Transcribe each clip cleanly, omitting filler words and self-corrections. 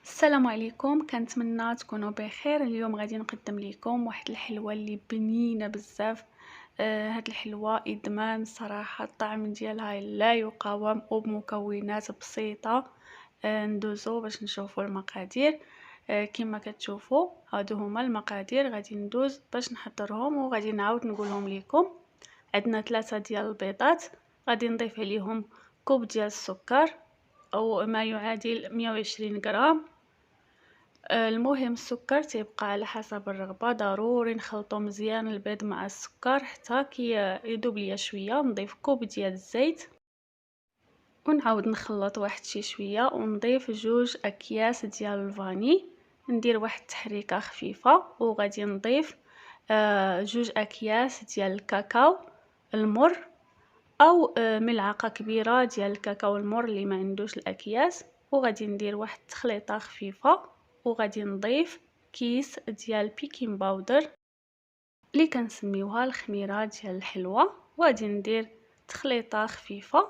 السلام عليكم، كنتمنى تكونوا بخير. اليوم غادي نقدم لكم واحد الحلوه اللي بنينه بزاف. هاد الحلوه ادمان صراحه، الطعم ديالها لا يقاوم وبمكونات بسيطه. ندوزو باش نشوفوا المقادير. كما كتشوفوا هادو هما المقادير، غادي ندوز باش نحضرهم وغادي نعاود نقولهم لكم. عندنا 3 ديال البيضات، غادي نضيف عليهم كوب ديال السكر او ما يعادل 120 غرام. المهم السكر تيبقى على حسب الرغبه، ضروري نخلطو مزيان البيض مع السكر حتى كي يذوب ليا شويه. نضيف كوب ديال الزيت ونعاود نخلط واحد شي شويه، ونضيف 2 اكياس ديال الفاني. ندير واحد التحريكه خفيفه وغادي نضيف 2 اكياس ديال الكاكاو المر، او ملعقه كبيره ديال الكاكاو المر اللي ما عندوش الاكياس. وغادي ندير واحد التخليطه خفيفه، وغادي نضيف كيس ديال بيكين باودر اللي كنسميوها الخميره ديال الحلوه. وغادي ندير تخليطه خفيفه،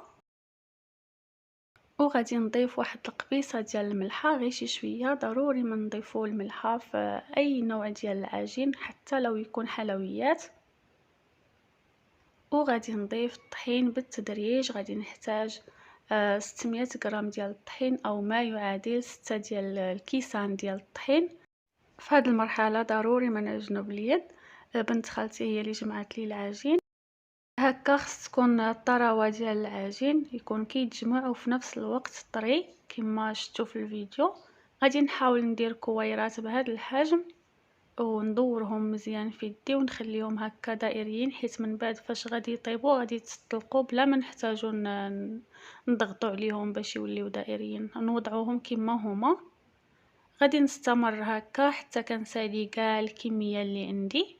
وغادي نضيف واحد القبيصه ديال الملحه، غير شي شويه، ضروري ما نضيفوا الملحه في اي نوع ديال العجين حتى لو يكون حلويات. وغادي نضيف الطحين بالتدريج. غادي نحتاج 600 غرام ديال الطحين او ما يعادل 6 ديال الكيسان ديال الطحين. في هذه المرحله ضروري ما نعجنو باليد. بنت خالتي هي اللي جمعت لي العجين. هكا خص تكون الطراوه ديال العجين يكون كيتجمع وفي نفس الوقت طري كما شفتوا في الفيديو. غادي نحاول ندير كويرات بهذا الحجم وندورهم مزيان في يدي ونخليهم هكا دائريين، حيت من بعد فاش غادي يطيبوا غادي يتطلقوا بلا ما نحتاجو نضغطوا عليهم باش يوليو دائريين. نوضعوهم كما هما. غادي نستمر هكا حتى كنسالي كاع الكميه اللي عندي.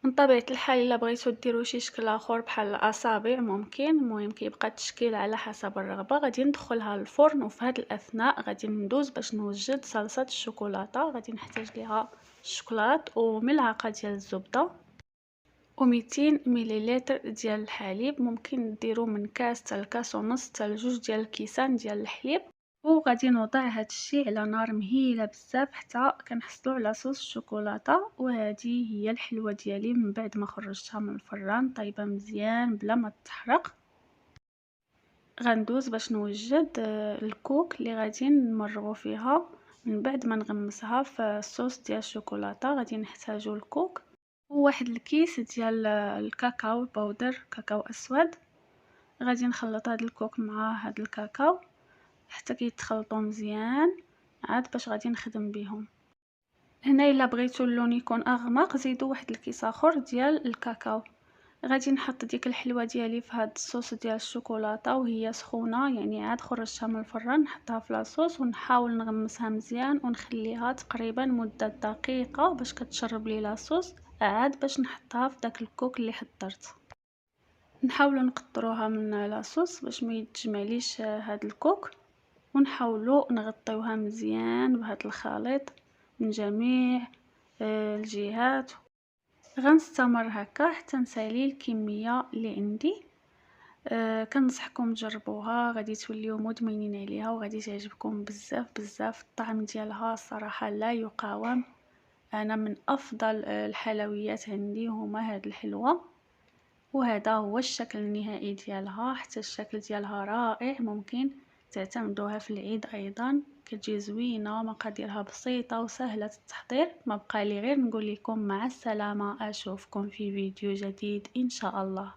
من طبيعه الحال الا بغيتو ديروا شي شكل اخر بحال الاصابع ممكن، المهم كيبقى التشكيل على حسب الرغبه. غادي ندخلها للفرن، وفي هذا الاثناء غادي ندوز باش نوجد صلصه الشوكولاته. غادي نحتاج ليها الشوكولات وملعقه ديال الزبده و200 مليلتر ديال الحليب. ممكن ديروا من كاس حتى لكاس ونص حتى لجوج ديال الكيسان ديال الحليب. وغادي نوضع هذا الشيء على نار مهيله بزاف حتى كنحصلوا على صوص الشوكولاته. وهذه هي الحلوه ديالي من بعد ما خرجتها من الفران طيبه مزيان بلا ما تحرق. غندوز باش نوجد الكوك اللي غادي نمرغوا فيها من بعد ما نغمسها في الصوص ديال الشوكولاته. غادي نحتاجوا الكوك وواحد الكيس ديال الكاكاو باودر، كاكاو اسود. غادي نخلط هذا الكوك مع هذا الكاكاو حتى كيتخلطوا مزيان عاد باش غادي نخدم بهم. هنا الا بغيتوا اللون يكون اغمق زيدوا واحد الكيس اخر ديال الكاكاو. غادي نحط ديك الحلوه ديالي في هذا الصوص ديال الشوكولاته وهي سخونه، يعني عاد خرجتها من الفران، نحطها في لاصوص ونحاول نغمسها مزيان ونخليها تقريبا مده دقيقه باش كتشرب لي لاصوص، عاد باش نحطها في داك الكوك اللي حضرت. نحاولوا نقطروها من لاصوص باش ما يتجمعليش هذا الكوك، ونحاولوا نغطيوها مزيان بهذا الخليط من جميع الجهات. غنستمر هكا حتى نسالي الكميه اللي عندي. كنصحكم تجربوها، غادي توليو مدمنين عليها وغادي تعجبكم بزاف بزاف. الطعم ديالها صراحه لا يقاوم. انا من افضل الحلويات عندي هما هاد الحلوه. وهذا هو الشكل النهائي ديالها، حتى الشكل ديالها رائع. ممكن تعتمدوها في العيد ايضا، كتجي زوينه، مقاديرها بسيطه وسهله التحضير. ما بقى لي غير نقول لكم مع السلامه، اشوفكم في فيديو جديد ان شاء الله.